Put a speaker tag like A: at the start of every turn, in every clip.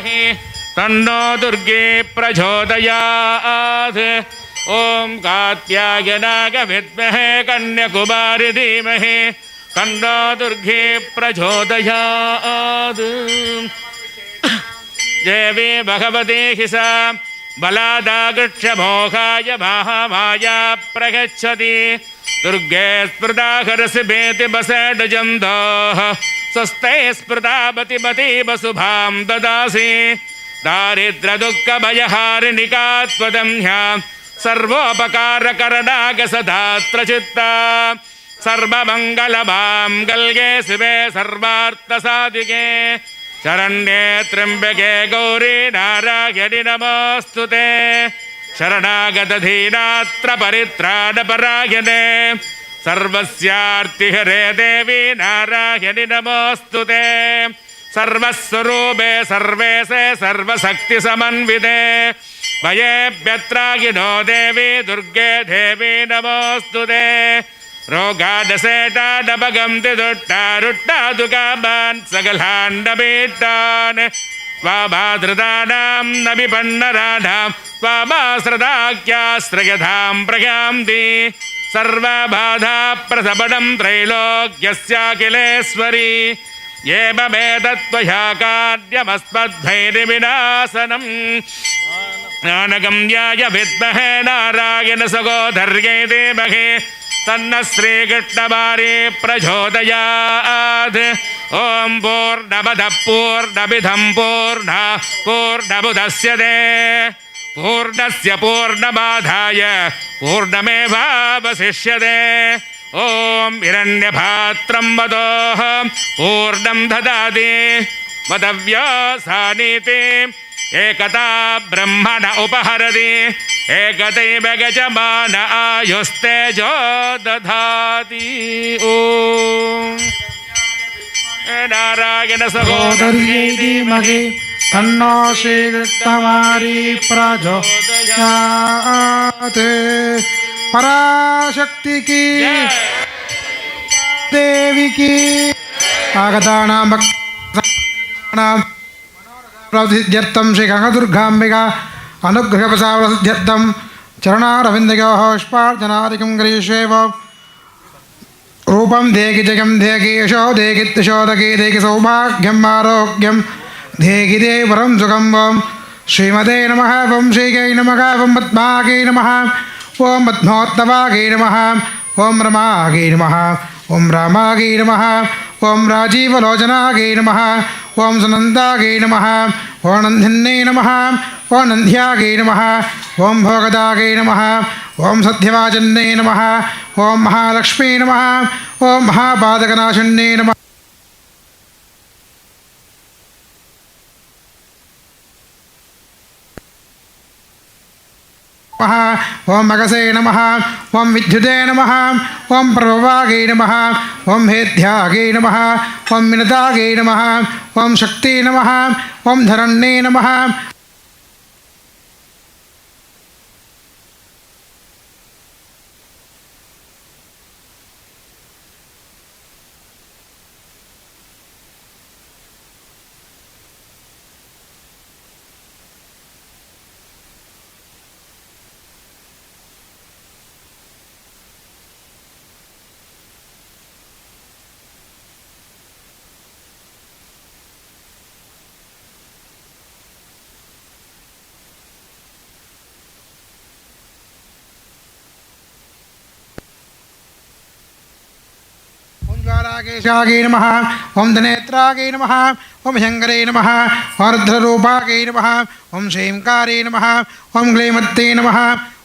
A: धीमहि तन्नो दुर्गे प्रचोदयात्। ओम कात्यायनाय विद्महे कन्याकुमारी धीमहि तन्नो दुर्गे प्रचोदयात्। देवी भगवती हि सा बलादागृक्षमोहाय महामाया प्रगच्छति। दुर्गे स्मृता हरसिभेति बसेडजन्तोः स्वस्ते स्मृता बतिमतीव शुभां ददासि। दारिद्र्यदुःखभयहारिणिका त्वदम्या सर्वोपकारकरणागसदात्र चित्ता। सर्वमङ्गलमां गल्गे शिवे सर्वार्थसाधिके शरण्ये त्र्यम्बके गौरी नारायणि नमोऽस्तुते। शरणागतधीनात्र परित्राणपरायणे सर्वस्यार्तिहरे देवी नारायणि नमोऽस्तुते। सर्वस्वरूपे सर्वेशे सर्वशक्तिसमन्विते भयेभ्यत्रागिनो देवी दुर्गे देवी नमोऽस्तुते। रोगाडसेटाडपगन्ति दुट्टारुट्टादुकामान् सकलाण्डपीठान् स्वाभाधृतानां न विपन्नराणां स्वाभाश्रदाख्याश्रयधां प्रयान्ति। सर्वबाधाप्रसपणं त्रैलोक्यस्याखिलेश्वरी एवमेतत्त्वया कार्यमस्मद्भैरिविनाशनम्। ज्ञानगम्याय विद्महे नारायणसहोदर्यै धीमहि तन्नः श्रीकृष्णवारी प्रचोदयात्। ओम पूर्णमदः पूर्णमिदं पूर्णात् पूर्णमुदच्यते पूर्णस्य पूर्णमादाय पूर्णमेवावशिष्यते। ओम हिरण्यपात्रं वदोः पूर्णं ददाति वदव्यासानीति एकता ब्रह्मण उपहरति एकतैव गजमान आयुस्तेजो दधाति। ओम नारायण सहोदर्यै धीमहि तन्नो श्रीकृष्णवारी प्रचोदयात्। पराशक्ति की देवी की आगतानां भक्तानां प्रसिद्ध्यर्थं श्री कनकदुर्गाम्बिका अनुग्रहप्रसादसिद्ध्यर्थं चरणारविन्दयोः पुष्पार्चनादिकं करिष्येव। रूपं देहि जगं देहि यशो देहि तिशोदकी देहि सौभाग्यम् आरोग्यं देहि देवरं सुखं। वं श्रीमते नमः वं श्रीकै नमः वं पद्माकै नमः वं पद्मोत्तवाकै नमः वं रमाकै नमः वं रामाकै नमः वं राजीवलोचनाकै नमः वं सुनन्दाकै नमः वं नन्दिन्यै नमः वं नन्द्याकै नमः वं भोगदाकै नमः वं सत्यवाचन्यै नमः वं महालक्ष्मी नमः वं महापादकनाशिन्यै नमः ओम मगसे नमः ओम विद्युते नमः ओम प्रभवागे नमः ओम हेध्यागे नमः ओम मिनतागे नमः ओम शक्ति नमः ओम धरण्ये नमः। केशागे नमः ओम धनेत्रागे नमः ओम शंकरे नमः रुद्ररूपागे नमः ओम श्रींकारे नमः ओम क्लेमत्ते नमः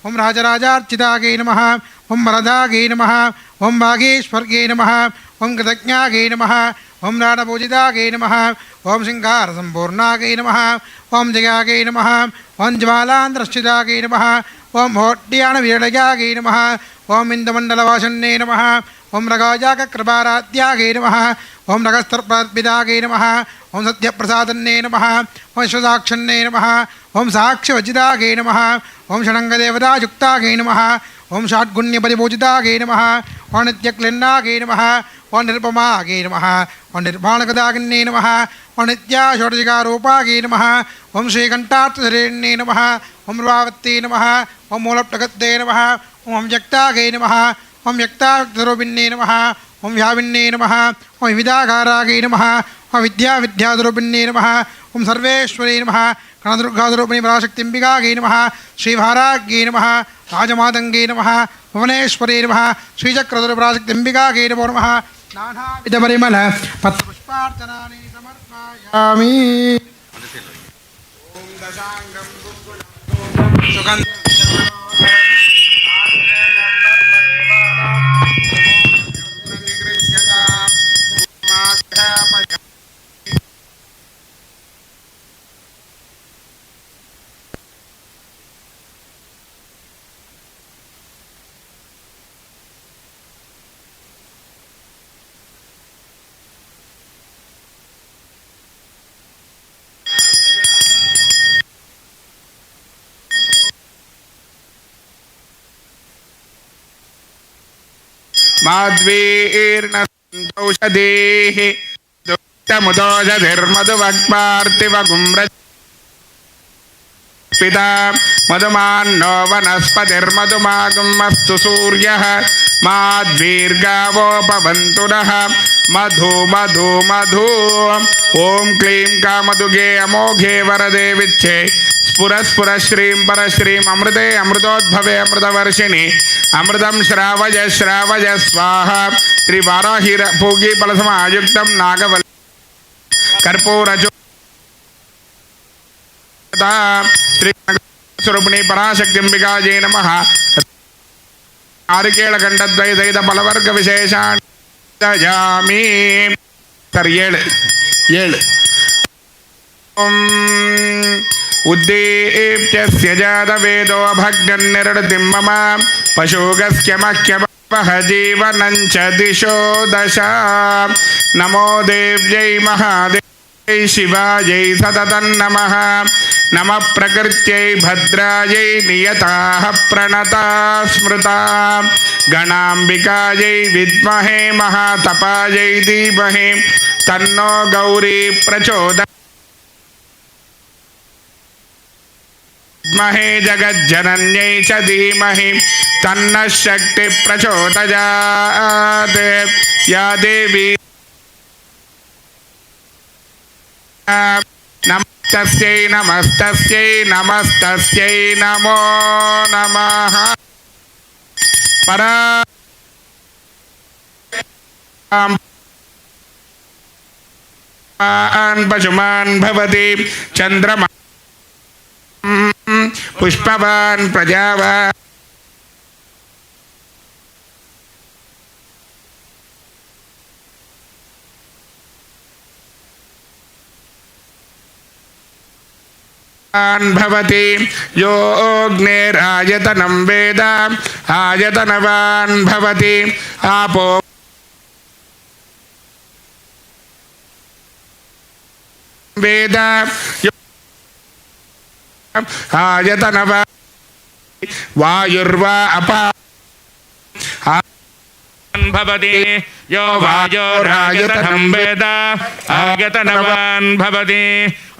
A: ओम राजराजार्चितागे नमः ओम वरदागे नमः ओम भागेश्वर्गे नमः ओम कृतज्ञागे नमः ओम राणपूजितागे नमः ओम सिंहारसम्पूर्णागे नमः ओम जयागे नमः ओम ज्वालान्द्रश्चितागे नमः ओम होट्यानवीरयागे नमः ओम इन्दमण्डलवासन्ये नमः ओम रगाजाकृपाराध्यागे नमः ओम रगस्तर्पितागे नमः ओम सत्यप्रसादन्ये नमः ओम विश्वसाक्षन्ये नमः ओम साक्ष्यवचितागे नमः ओम षडङ्गदेवतायुक्तागे नमः ओम षाड्गुण्यपरिपूजितागे नमः ओम नित्यक्लिन्नागे नमः ओं निरुपमागे नमः ओं निर्वाणगदाग्ने नमः ओं नित्याषोडशिकारूपागे नमः ओं श्रीकण्ठार्थशरीर्णे नमः ओं रूपावत्ते नमः ओं मूलप्टगत्ते नमः ओं व्यक्तागे नमः ओं व्यक्ताव्यक्तरूपिण्ये नमः ओं व्यापिन्ये नमः ओं विविधाकारागे नमः ओं विद्याविद्यारूपिण्ये नमः ओं सर्वेश्वरी नमः कनदुर्गारूपिणी पराशक्तिम्बिकागे नमः श्रीभाराग्ये नमः राजमातङ्गे नमः भुवनेश्वरी नमः श्रीचक्रधुरपराशक्तिम्बिकागे नमो नमः नानाविधपरिमल पत्रपुष्पार्चनानि समर्पयामि। ओं दशाङ्गं सुगन्धं
B: माध्वीर्न सन्तोषदेः दुष्टमुदोषधिर्मधुवक्पार्तिवगुम्रपिता मधुमान्नो वनस्पतिर्मधुमागुमस्तु सूर्यः माध्वीर्गावोपवन्तु नः मधु मधु मधु। ओं क्लीं कामदुगे अमोघे वरदे विच्छे स्फुर श्रीं परश्रीं अमृते अमृतोद्भवे अमृतवर्षिणि अमृतं श्रावय श्रावय स्वाहा। त्रिवाराहिर पूगी फलसमायुक्तं नागवल कर्पूरजो श्रीस्वरूपिणी पराशक्तिम्बिकायै नमः। नारिकेलखण्डद्वय सहित फलवर्ग विशेषाणि दयामि। उद्दीप्य जातवेदो भग्निर्निर्दिं मम पशुगस्य मह्यपः जीवनं च दिशो दश। नमो देव्यै महादेव्यै शिवायै सततं नमः। नमः प्रकृत्यै भद्रायै नियताः प्रणता स्मृता गणाम्बिकायै विद्महे महातपायै धीमहि तन्नो गौरी प्रचोदयात्। महे जगज्जनन्यै च धीमहि तन्नः शक्ति प्रचोदयात्। या देवी नमस्तस्यै नमस्तस्यै नमस्तस्यै नमो नमः। पशुमान् भवति चन्द्रमा पुष्पवान् प्रजावान् भवति यो अग्निरायतनं वेद आयतनवान् भवति आपो वेद आयतनवान् वायुर्वा अपा भवति यो वायोरायतनं वेद आयतनवान् भवति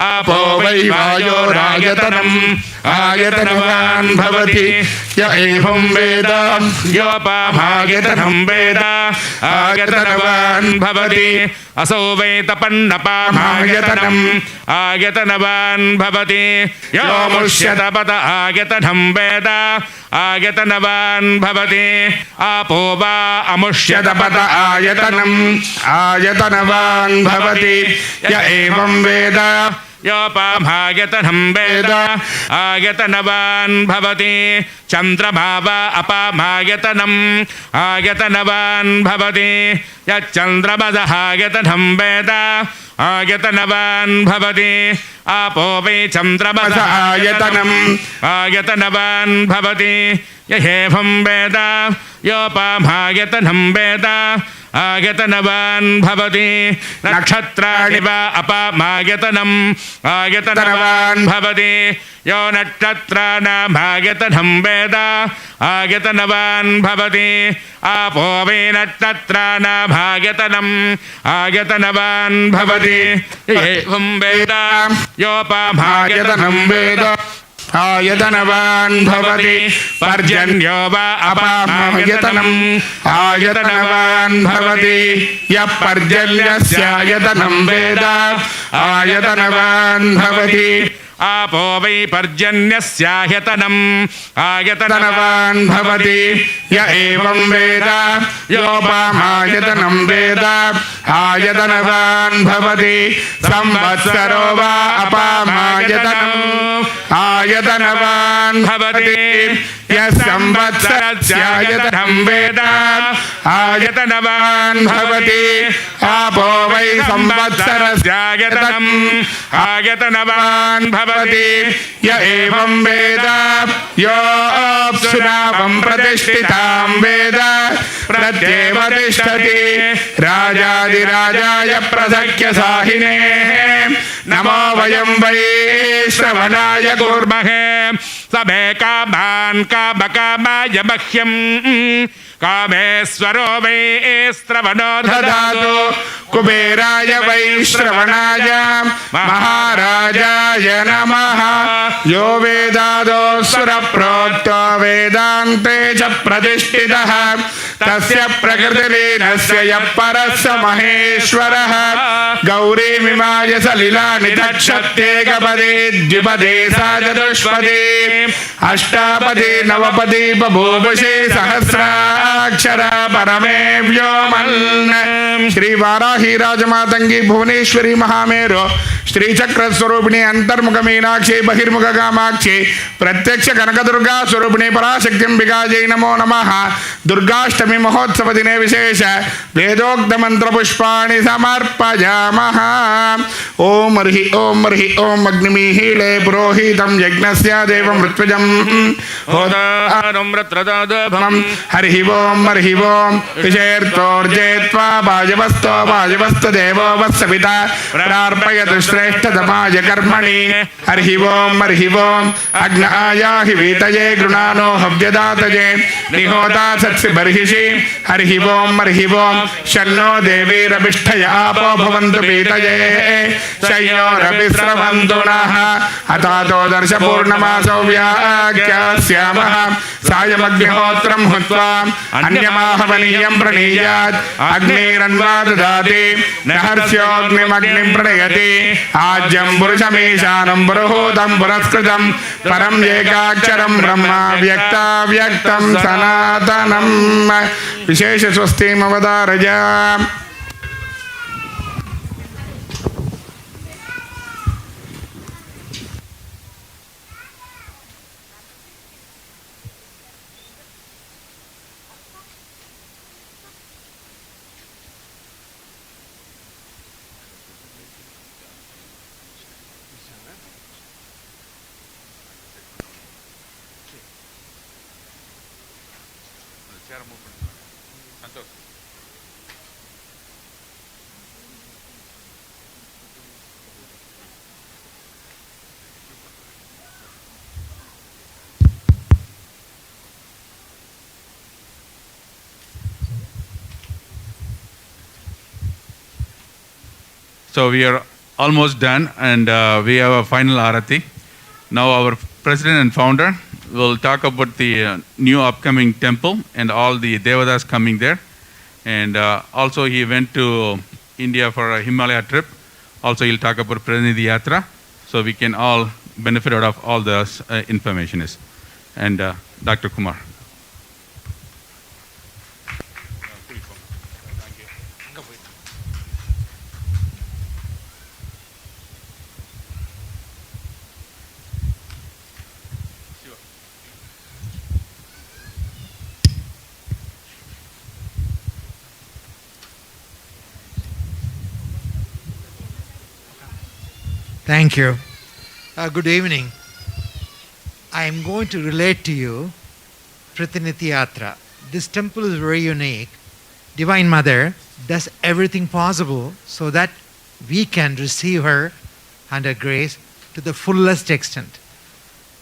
B: आपो वै वायोरायतनम् आयतनवान् भवति य एवं वेद योपामायतनं वेद आयतनवान् भवति असो वै तपन्नपामायतनम् आयतनवान् भवति यो मुष्यतपत आयतनं वेद आयतनवान् भवति आपो वा अमुष्यतपत आयतनम् आयतनवान् भवति य एवं वेद योपामायतनं वेद आयतनवान् भवति चन्द्रमा वा अपामायतनम् आयतनवान् भवति यच्चन्द्रमसः आयतनं वेद आयतनवान् भवति आपो वै चन्द्रमस आयतनम् आयतनवान् भवति यहेवं वेद योपामायतनं वेद आयतनवान् भवति नक्षत्राणि वा अपमायतनम् आयतनवान् भवति यो नक्षत्राणामायतनं वेद आयतनवान् भवति आपो वै नक्षत्राणामायतनम् आयतनवान् भवति एवं वेद योपमायतनं वेद आयतनवान् भवति पर्जन्यो वा अपामायतनम् आयतनवान् भवति यः पर्जन्यस्यायतनं वेद आयतनवान् भवति आपो वै पर्जन्यस्यायतनम् आयतनवान् भवति य एवं वेद योपमायतनं वेद आयतनवान् भवति संवत्सरो वा अपामायतनम् आयतनवान् भवति यः संवत्सरस्यायतनं वेद आयतनवान् भवति आपो वै संवत्सरस्यायतनम् आयतनवान् भवति य एवं वेद योऽप्सुनावं प्रतिष्ठितां वेद प्रत्येव तिष्ठति राजाधिराजाय प्रसख्य साहिने नमो वयं वै श्रवणाय कुर्महे समे कामान् कामकामाय मह्यं कामेश्वरो वै श्रवणो ददातु कुबेराय वै श्रवणाय महाराजाय नमः यो वेदादो सुरप्रोक्तो वेदान्ते च प्रतिष्ठितः तस्य प्रकृतिलीनस्य यः परस्य महेश्वरः गौरीमिमाय सलिलानि तच्छत्येकपदे द्विपदे सा चतुष्पदे अष्टापदे नवपदे बभूवशे सहस्राक्षरा परमे व्योमन् श्री वाराही राजमातंगी भुवनेश्वरी महामेरु श्री चक्र स्वरूपिणी अंतर्मुख मीनाक्षी बहिर्मुख कामाक्षी प्रत्यक्ष कनकदुर्गा स्वरूपिणी पराशक्तिं विगाजै नमो नमः दुर्गाष्टमी महोत्सव दिने विशेष वेदोक्त मंत्र पुष्पाणि समर्पयामः ओम हरि ओम अग्निमीहीले पुरोहितं यज्ञस्य देवं ऋत्विजं होतारं रत्रदादभं हरि ओम विशेर्तोर्जेत्वा वाजवस्तो देवो वत्सविता प्रार्पयतु श्रेष्ठतमाय कर्मणि हरि ओम अग्नायाहि वीतये गृणानो हव्यदातये निहोता सत्सि बर्हिषि हरि ओम शन्नो देवीरभिष्ठया आपो भवन्तु पीतये शयोरभिस्रवन्तु नः अथातो दर्शपूर्णमासो व्याख्यास्यामः सायमग्निहोत्रं हुत्वा अन्यमाहवनीयं प्रणीयात् अग्निरन्वा ददाति न हर्ष्योऽग्निमग्निं प्रणयति आज्यं पुरुषमीशानं पुरुहूतं पुरस्कृतं परं एकाक्षरं ब्रह्म व्यक्ताव्यक्तं सनातनं विशेष स्वस्तिमवतारय
C: So we are almost done, and we have a final arati. Now our president and founder will talk about the new upcoming temple and all the devatas coming there. And also he went to India for a Himalaya trip. Also he'll talk about Pranidhi Yatra, so we can all benefit out of all the information is. And Dr. Kumar.
D: Thank you. Good evening. I am going to relate to you Pratinithi Yatra. This temple is very unique. Divine Mother does everything possible so that we can receive her and her grace to the fullest extent.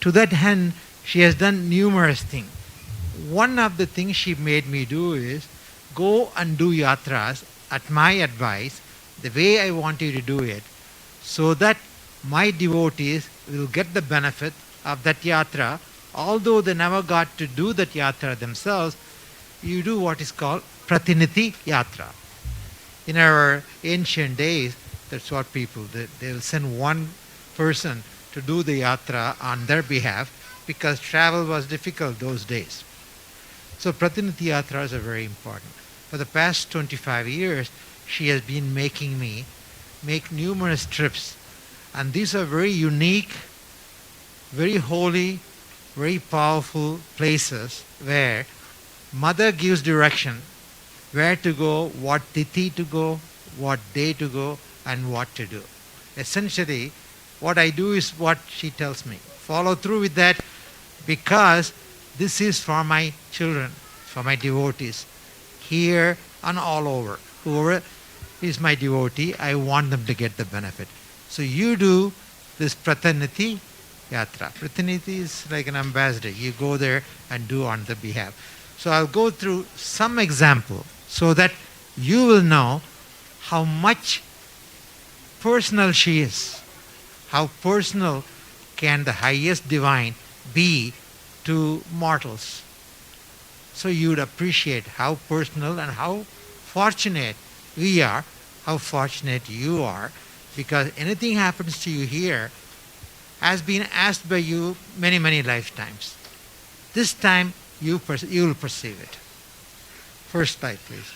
D: To that end, she has done numerous things. One of the things she made me do is go and do yatras at my advice, the way I want you to do it, so that my devotees will get the benefit of that yatra. Although they never got to do that yatra themselves, you do what is called pratiniti yatra. In our ancient days, that's what people did. They'll send one person to do the yatra on their behalf because travel was difficult those days. So pratiniti yatras are very important. For the past 25 years, she has been making me make numerous trips. And these are very unique, very holy, very powerful places where Mother gives direction, where to go, what tithi to go, what day to go, and what to do. Essentially, what I do is what she tells me. Follow through with that because this is for my children, for my devotees, here and all over. Whoever is my devotee, I want them to get the benefit. So you do this pratiniti yatra. Pratiniti is like an ambassador. You go there and do on the behalf. So I'll go through some example so that you will know how much personal she is. How personal can the highest divine be to mortals. So you would appreciate how personal and how fortunate we are, how fortunate you are, because anything happens to you here has been asked by you many, many lifetimes. This time you will perceive it. First slide, please.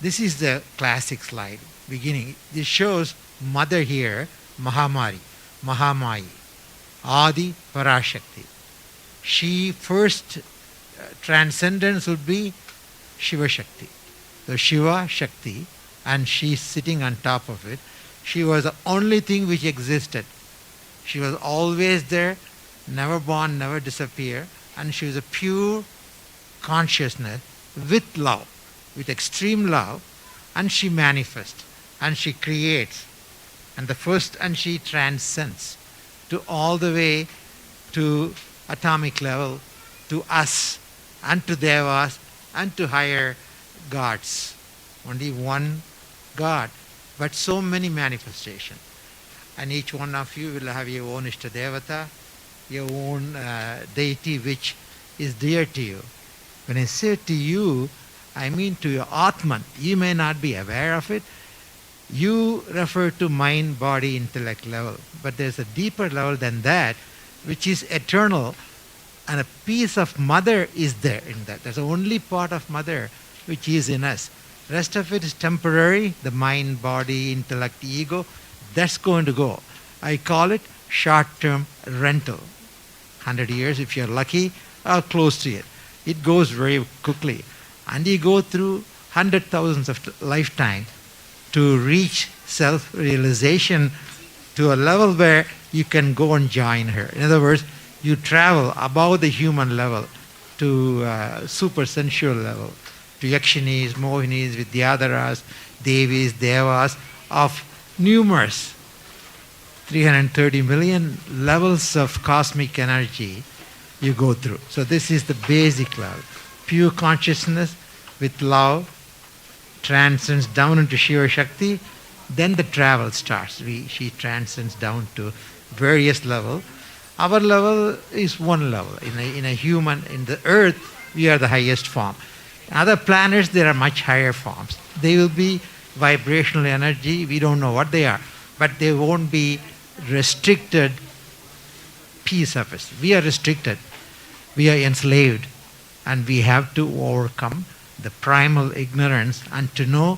D: This is the classic slide, beginning. This shows Mother here, Mahamari, Mahamayi, Adi Parashakti. She first transcendence would be Shiva Shakti. So Shiva Shakti, and she's sitting on top of it. She was the only thing which existed. She was always there, never born, never disappear, and she was a pure consciousness with love, with extreme love, and she manifests, and she creates, and she transcends to all the way to atomic level, to us, and to devas, and to higher gods. Only one God, but so many manifestations. And each one of you will have your own Ishtadevata, your own deity which is dear to you. When I say to you, I mean to your Atman. You may not be aware of it. You refer to mind, body, intellect level. But there's a deeper level than that, which is eternal. And a piece of Mother is there in that. There's the only part of Mother which is in us. Rest of it is temporary, the mind, body, intellect, ego. That's going to go. I call it short-term rental. 100 years if you're lucky, or close to it. It goes very quickly. And you go through 100,000s of lifetime to reach self-realization to a level where you can go and join her. In other words, you travel above the human level to super sensual level, to Yakshinis, Mohinis, Vidyadharas, Devis, Devas of numerous 330 million levels of cosmic energy you go through. So this is the basic level. Pure consciousness with love transcends down into Shiva Shakti, then the travel starts. She transcends down to various levels. Our level is one level. In a human, in the earth, we are the highest form. In other planets, there are much higher forms. They will be vibrational energy. We don't know what they are. But they won't be restricted piece of us. We are restricted. We are enslaved. And we have to overcome the primal ignorance and to know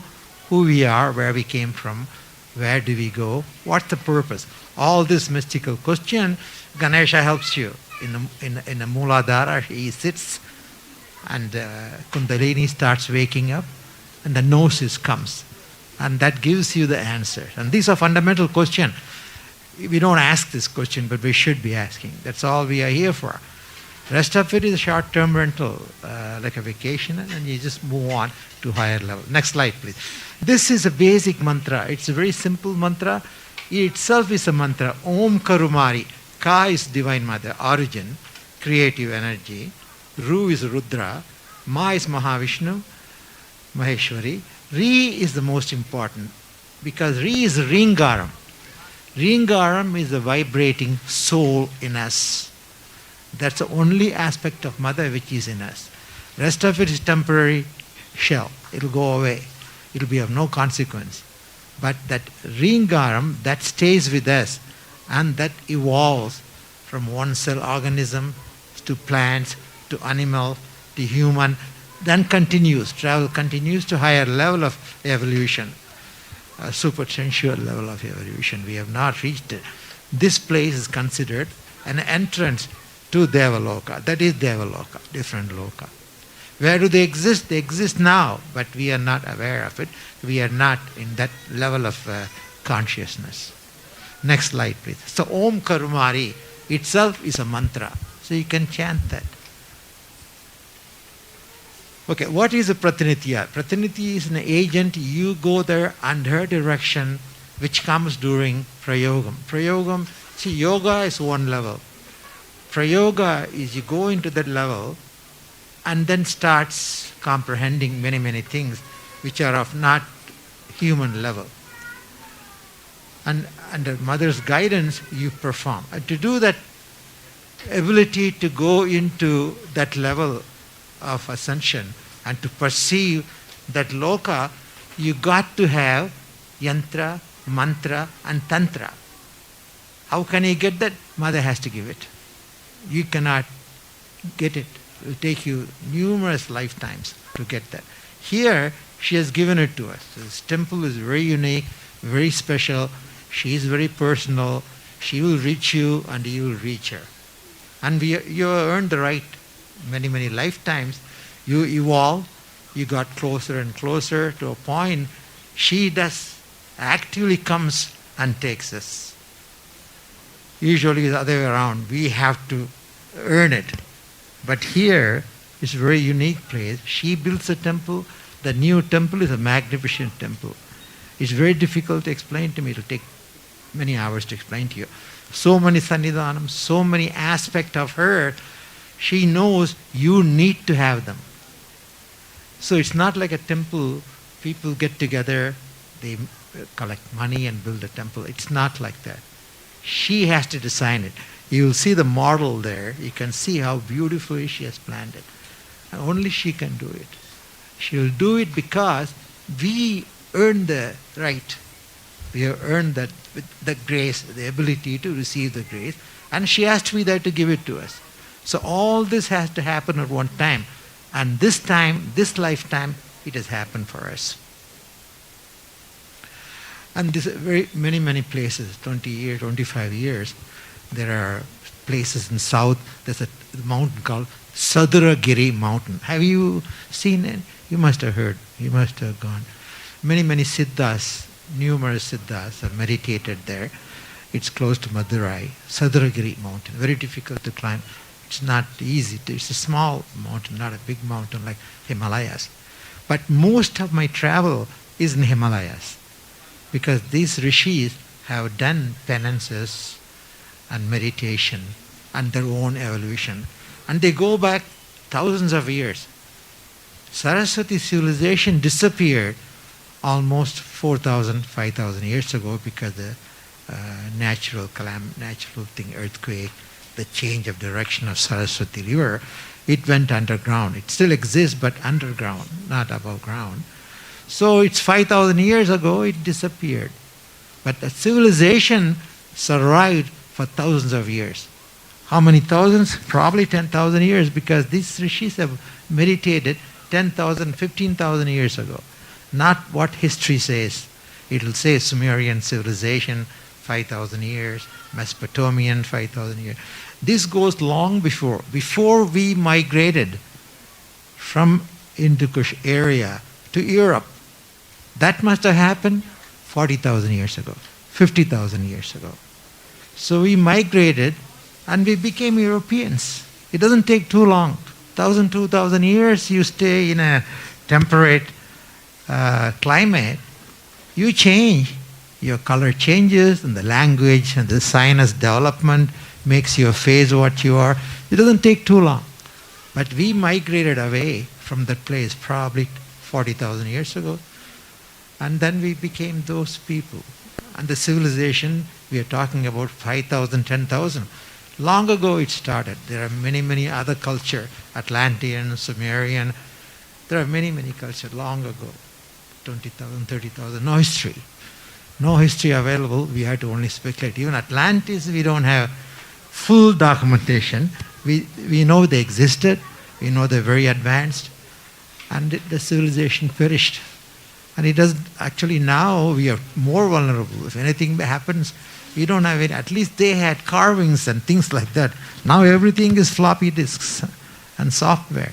D: who we are, where we came from, where do we go, what's the purpose. All this mystical question, Ganesha helps you. In a Mooladhara, he sits and Kundalini starts waking up and the gnosis comes. And that gives you the answer. And these are fundamental questions. We don't ask this question, but we should be asking. That's all we are here for. Rest of it is a short-term rental, like a vacation, and then you just move on to higher level. Next slide, please. This is a basic mantra. It's a very simple mantra. It itself is a mantra. Om Karumari. Ka is Divine Mother, origin, creative energy. Ru is Rudra. Ma is Mahavishnu, Maheshwari. Re is the most important because Re is Ringaram. Ringaram is the vibrating soul in us. That's the only aspect of Mother which is in us. Rest of it is temporary shell. It'll go away. It'll be of no consequence. But that Ringaram, that stays with us and that evolves from one cell organism to plants, to animal, to human, then travel continues to higher level of evolution, a supersensual level of evolution. We have not reached it. This place is considered an entrance to Devaloka. That is Devaloka, different loka. Where do they exist? They exist now, but we are not aware of it. We are not in that level of consciousness. Next slide, please. So Om Karumari itself is a mantra. So you can chant that. Okay, what is a Pratinitya? Pratinitya is an agent. You go there under her direction, which comes during Prayogam. Prayogam, see, yoga is one level. Prayoga is you go into that level and then starts comprehending many, many things which are of not human level. And under Mother's guidance, you perform. And to do that ability to go into that level of ascension and to perceive that loka, you got to have yantra, mantra and tantra. How can you get that? Mother has to give it. You cannot get it. It will take you numerous lifetimes to get that. Here, she has given it to us. This temple is very unique, very special. She is very personal. She will reach you and you will reach her. And you earned the right many, many lifetimes. You evolve, you got closer and closer to a point. She does actively comes and takes us. Usually the other way around, we have to earn it. But here is a very unique place. She builds a temple. The new temple is a magnificent temple. It's very difficult to explain to me. It will take many hours to explain to you. So many sannidhanams, so many aspects of her. She knows you need to have them. So it's not like a temple, people get together, they collect money and build a temple. It's not like that. She has to design it. You will see the model there. You can see how beautifully she has planned it. And only she can do it. She will do it because we earn the right. We have earned that the grace, the ability to receive the grace. And she has to be there to give it to us. So all this has to happen at one time. And this time, this lifetime, it has happened for us. And this very many places, 20 years, 25 years, there are places in south, there's a mountain called Sadragiri mountain. Have you seen it? You must have heard, you must have gone. Many siddhas, numerous siddhas have meditated there. It's close to Madurai, Sadragiri mountain, very difficult to climb. It's not easy, it's a small mountain, not a big mountain like Himalayas. But most of my travel is in Himalayas. Because these rishis have done penances and meditation and their own evolution. And they go back thousands of years. Saraswati civilization disappeared almost 4,000, 5,000 years ago because the natural thing, earthquake, the change of direction of Saraswati river, it went underground. It still exists, but underground, not above ground. So it's 5,000 years ago, it disappeared. But the civilization survived for thousands of years. How many thousands? Probably 10,000 years, because these rishis have meditated 10,000, 15,000 years ago. Not what history says. It will say Sumerian civilization, 5,000 years, Mesopotamian, 5,000 years. This goes long before we migrated from Hindu Kush area to Europe. That must have happened 40,000 years ago, 50,000 years ago. So we migrated and we became Europeans. It doesn't take too long. 1,000, 2,000 years you stay in a temperate climate, you change. Your color changes and the language and the sinus development makes your face what you are. It doesn't take too long. But we migrated away from that place probably 40,000 years ago. And then we became those people. And the civilization, we are talking about 5,000, 10,000. Long ago it started. There are many, many other cultures, Atlantean, Sumerian. There are many, many cultures long ago. 20,000, 30,000, no history. No history available, we have to only speculate. Even Atlantis, we don't have full documentation. We know they existed, we know they're very advanced, and the civilization perished. And it does, actually now we are more vulnerable. If anything happens, we don't have it. At least they had carvings and things like that. Now everything is floppy disks and software.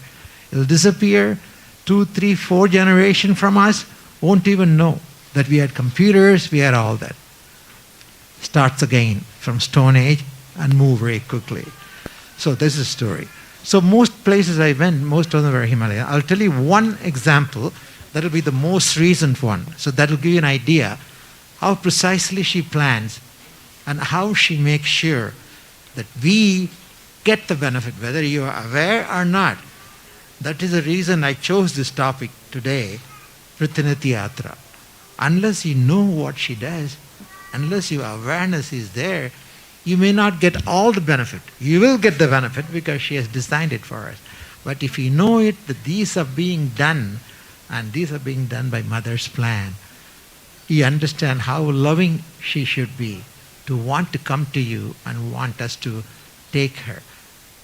D: It'll disappear 2, 3, 4 generations from us, won't even know that we had computers, we had all that. Starts again from Stone Age and move very quickly. So this is the story. So most places I went, most of them were Himalayan. I'll tell you one example that will be the most recent one. So that will give you an idea how precisely she plans and how she makes sure that we get the benefit, whether you are aware or not. That is the reason I chose this topic today, Prithinati Yatra. Unless you know what she does, unless your awareness is there, you may not get all the benefit. You will get the benefit because she has designed it for us. But if you know it, that these are being done, and these are being done by Mother's plan, you understand how loving she should be to want to come to you and want us to take her,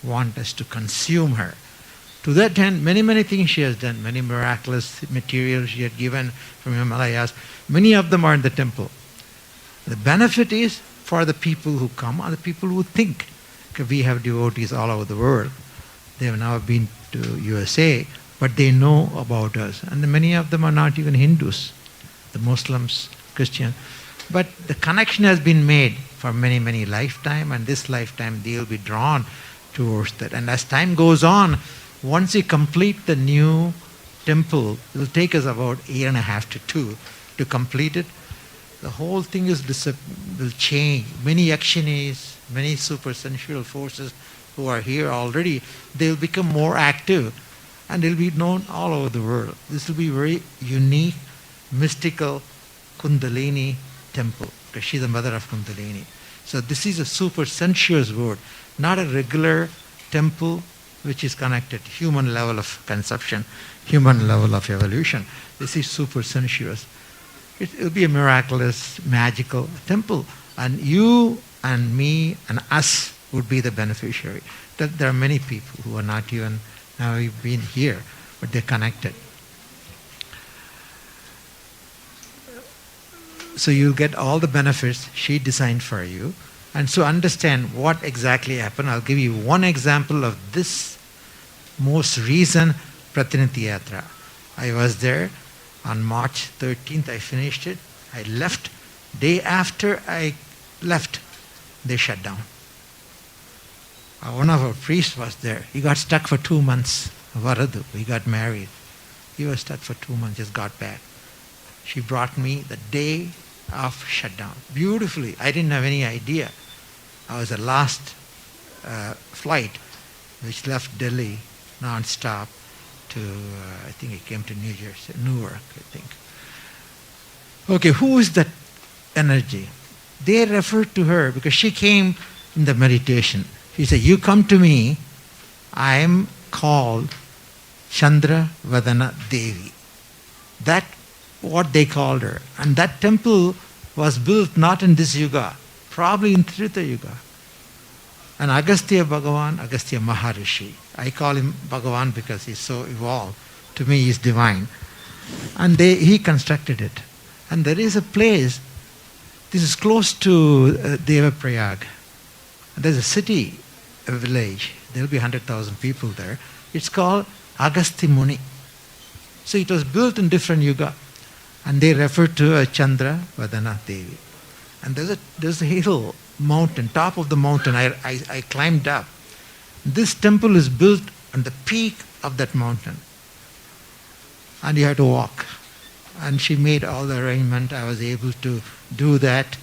D: want us to consume her. To that end, many, many things she has done, many miraculous materials she had given from Himalayas. Many of them are in the temple. The benefit is for the people who come or the people who think. Because we have devotees all over the world. They have now been to USA, but they know about us. And many of them are not even Hindus, the Muslims, Christians. But the connection has been made for many, many lifetimes, and this lifetime they will be drawn towards that. And as time goes on, once we complete the new temple, it will take us about 1.5 to 2 to complete it. The whole thing will change. Many Yakshinis, many supersensual forces who are here already, they will become more active and they will be known all over the world. This will be very unique, mystical Kundalini temple, because she's the mother of Kundalini. So this is a super sensuous word, not a regular temple which is connected to human level of conception, human level of evolution. This is super sensuous. It will be a miraculous, magical temple. And you and me and us would be the beneficiary. There are many people who are not even now been here, but they're connected. So you'll get all the benefits she designed for you. And so understand what exactly happened. I'll give you one example of this most recent Prathinati Yatra. I was there on March 13th. I finished it. I left. Day after I left, they shut down. One of our priests was there. He got stuck for 2 months. Varadu. He got married. He was stuck for 2 months, just got back. She brought me the day of shutdown. Beautifully. I didn't have any idea. I was the last flight which left Delhi non-stop to, I think it came to New Jersey, Newark, I think. Okay, who is that energy? They referred to her because she came in the meditation. She said, you come to me, I am called Chandra Vadana Devi. That what they called her. And that temple was built not in this Yuga, probably in Treta Yuga. And Agastya Bhagavan, Agastya Maharishi. I call him Bhagavan because he's so evolved. To me, he's divine. And he constructed it. And there is a place, this is close to Devaprayag. There's a city, a village. There will be 100,000 people there. It's called Agastya Muni. So it was built in different yuga. And they refer to Chandra Vadana Devi. And there's a hill, mountain, top of the mountain. I climbed up. This temple is built on the peak of that mountain. And you have to walk. And she made all the arrangement. I was able to do that.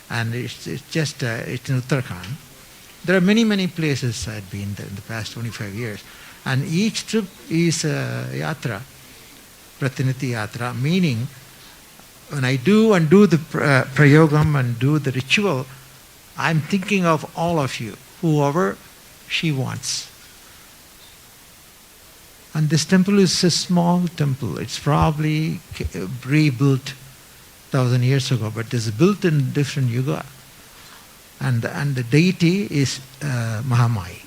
D: And it's in Uttarakhand. There are many, many places I've been there in the past 25 years. And each trip is a yatra, pratiniti yatra, meaning when I do the prayogam and do the ritual, I'm thinking of all of you, whoever she wants. And this temple is a small temple. It's probably rebuilt 1,000 years ago, but it's built in different Yuga. And the deity is Mahamaya.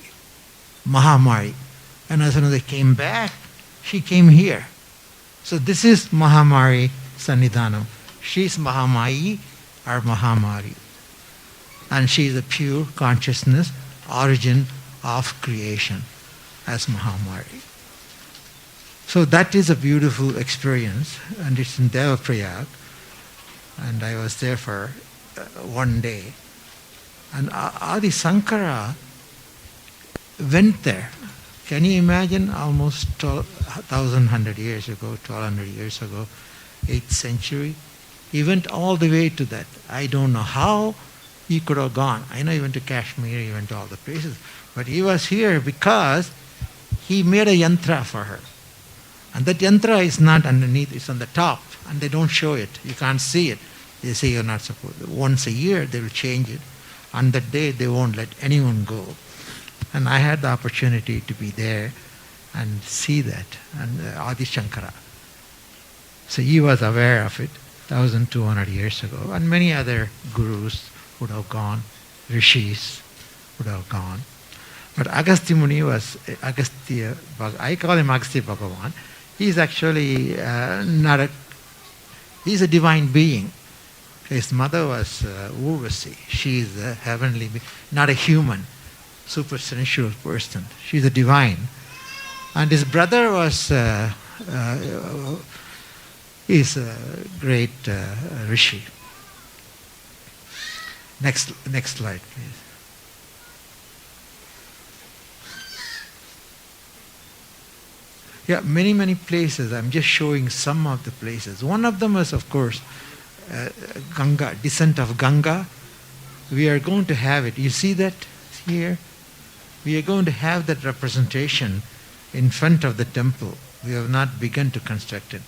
D: And as soon as they came back, she came here. So this is Mahamari Sannidhanam. She's Mahamaya or Mahamari. And she is a pure consciousness, origin of creation as Mahamari. So that is a beautiful experience, and it's in Devaprayag. And I was there for one day. And Adi Sankara went there. Can you imagine? Almost 1,100 years ago, 1,200 years ago, 8th century. He went all the way to that. I don't know how he could have gone. I know he went to Kashmir, he went to all the places. But he was here because he made a yantra for her. And that yantra is not underneath, it's on the top. And they don't show it. You can't see it. They say you're not supposed to. Once a year they will change it. On that day they won't let anyone go. And I had the opportunity to be there and see that. And Adi Shankara. So he was aware of it 1,200 years ago. And many other gurus would have gone, rishis would have gone. But Agastya Muni was I call him Agastya Bhagavan. He's actually he's a divine being. His mother was Urvasi. She is a heavenly being, not a human, super sensual person. She's a divine. And his brother was is a great rishi. Next slide, please. Yeah, many, many places. I'm just showing some of the places. One of them is, of course, Ganga, descent of Ganga. We are going to have it. You see that here? We are going to have that representation in front of the temple. We have not begun to construct it.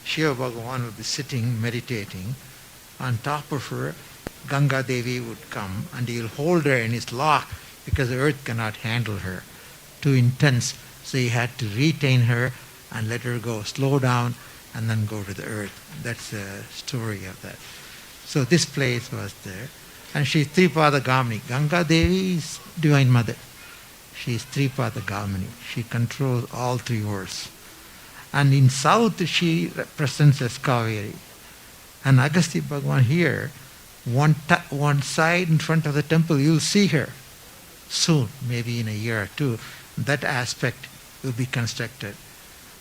D: Shiva Bhagavan will be sitting, meditating. On top of her, Ganga Devi would come and he will hold her in his lock because the earth cannot handle her. Too intense. So he had to retain her and let her go, slow down, and then go to the earth. That's the story of that. So this place was there. And she's Tripada Gamini. Ganga Devi is Divine Mother. She is Tripada Gamini. She controls all three worlds. And in south, she represents as Kaveri. And Agastya Bhagavan here, one side in front of the temple, you'll see her soon, maybe in a year or two. That aspect will be constructed.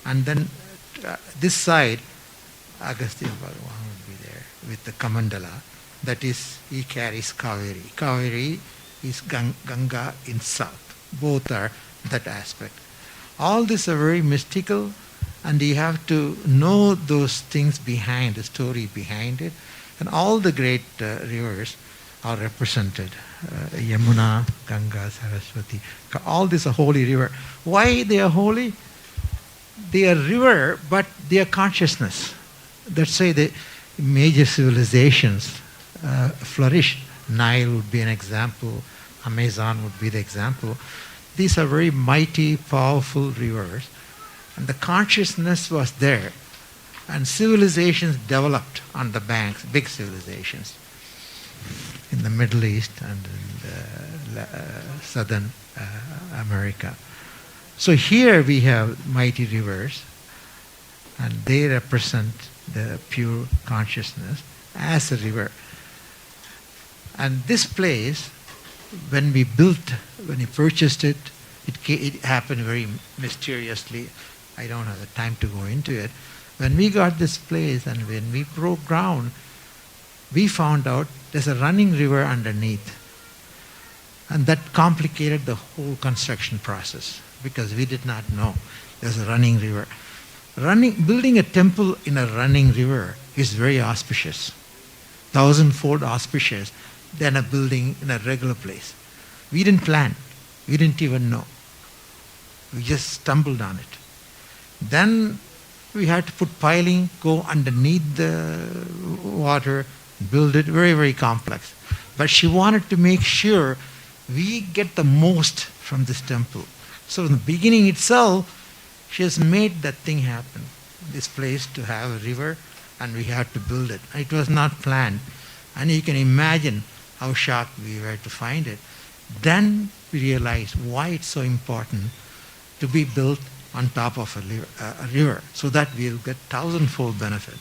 D: And then this side, Agastya Bhagavan will be there with the Kamandala. That is, he carries Kaveri. Kaveri is Ganga in south. Both are that aspect. All this are very mystical, and you have to know those things behind, the story behind it. And all the great rivers are represented. Yamuna, Ganga, Saraswati. All these are holy river. Why they are holy? They are river, but they are consciousness. That's why the major civilizations flourished. Nile would be an example. Amazon would be the example. These are very mighty, powerful rivers. And the consciousness was there. And civilizations developed on the banks, big civilizations, in the Middle East and in southern America. So here we have mighty rivers, and they represent the pure consciousness as a river. And this place, when we purchased it, it happened very mysteriously. I don't have the time to go into it. When we got this place and when we broke ground, we found out there's a running river underneath. And that complicated the whole construction process because we did not know there's a running river. Building a temple in a running river is very auspicious, 1,000-fold auspicious than a building in a regular place. We didn't plan. We didn't even know. We just stumbled on it. Then we had to put piling, go underneath the water, build it, very, very complex. But she wanted to make sure we get the most from this temple. So in the beginning itself, she has made that thing happen. This place to have a river, and we had to build it. It was not planned. And you can imagine how shocked we were to find it. Then we realized why it's so important to be built on top of a river so that we'll get 1,000-fold benefit.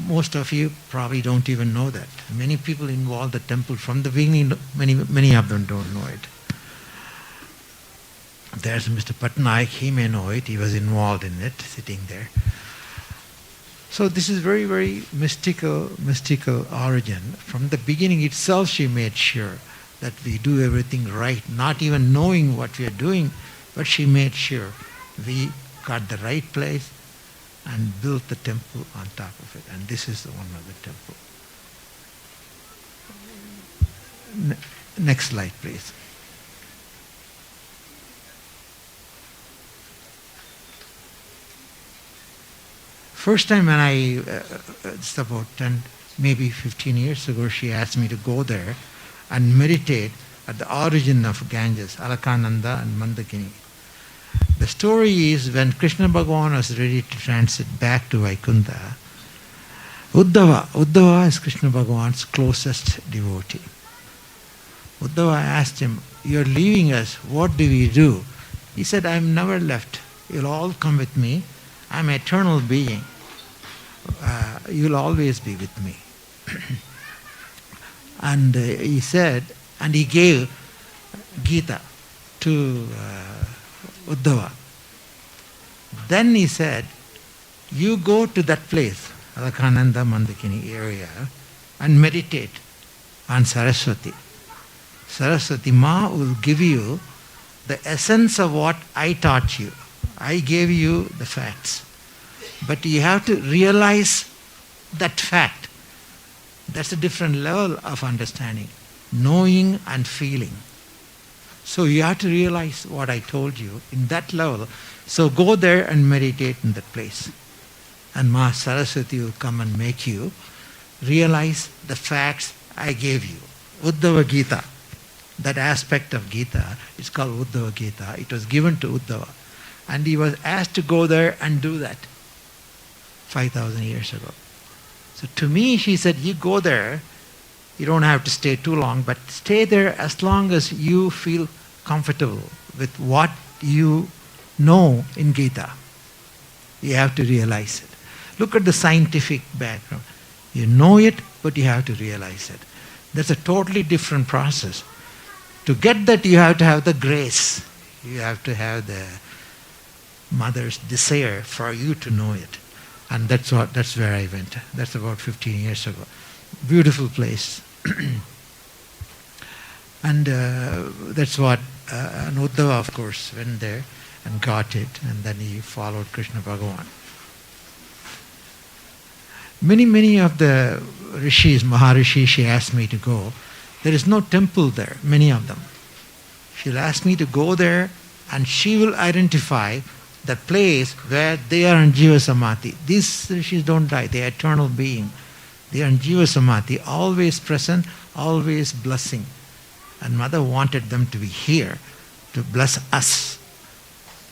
D: Most of you probably don't even know that. Many people involved the temple from the beginning, many of them don't know it. There's Mr. Patnaik, he may know it, he was involved in it, sitting there. So this is very, very mystical origin. From the beginning itself, she made sure that we do everything right, not even knowing what we are doing, but she made sure we got the right place and built the temple on top of it. And this is the one of the temple. Next slide, please. First time when it's about 10, maybe 15 years ago, she asked me to go there and meditate at the origin of Ganges, Alakananda and Mandakini. The story is when Krishna Bhagavan was ready to transit back to Vaikuntha, Uddhava is Krishna Bhagavan's closest devotee. Uddhava asked him, "You're leaving us, what do we do?" He said, "I'm never left. You'll all come with me. I'm an eternal being. You'll always be with me." And he said, and he gave Gita to Uddhava. Then he said, "You go to that place, Alakananda Mandakini area, and meditate on Saraswati. Saraswati Ma will give you the essence of what I taught you. I gave you the facts. But you have to realize that fact. That's a different level of understanding, knowing and feeling. So you have to realize what I told you in that level. So go there and meditate in that place. And Ma Saraswati will come and make you realize the facts I gave you." Uddhava Gita. That aspect of Gita is called Uddhava Gita. It was given to Uddhava. And he was asked to go there and do that 5,000 years ago. So to me, she said, you go there, you don't have to stay too long, but stay there as long as you feel comfortable with what you know in Gita. You have to realize it. Look at the scientific background. You know it, but you have to realize it. That's a totally different process. To get that, you have to have the grace. You have to have the mother's desire for you to know it. And that's where I went. That's about 15 years ago. Beautiful place. And that's what, and Uddhava, of course, went there and got it, and then he followed Krishna Bhagavan. Many of the rishis, Maharishi, she asked me to go. There is no temple there, many of them. She'll ask me to go there, and she will identify the place where they are in Jiva Samadhi. These rishis don't die, they are eternal being. They are in Jiva Samadhi, always present, always blessing. And Mother wanted them to be here, to bless us.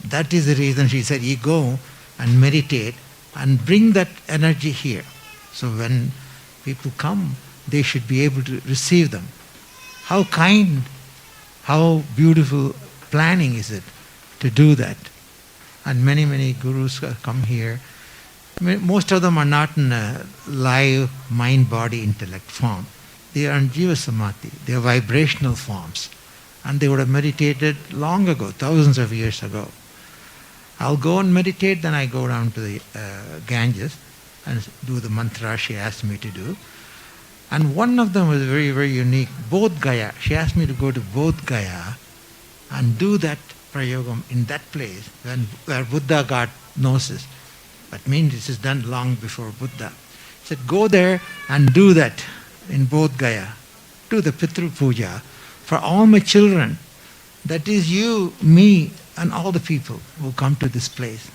D: That is the reason she said, you go and meditate and bring that energy here. So when people come, they should be able to receive them. How kind, how beautiful planning is it to do that. And many gurus come here. Most of them are not in a live mind, body, intellect form. They are in Jiva Samadhi. They are vibrational forms. And they would have meditated long ago, thousands of years ago. I'll go and meditate, then I go down to the Ganges and do the mantra she asked me to do. And one of them was very, very unique. Bodh Gaya. She asked me to go to Bodh Gaya and do that prayogam in that place where Buddha got gnosis. That means this is done long before Buddha. He said, go there and do that in Bodh Gaya. Do the Pitru Puja for all my children. That is you, me, and all the people who come to this place.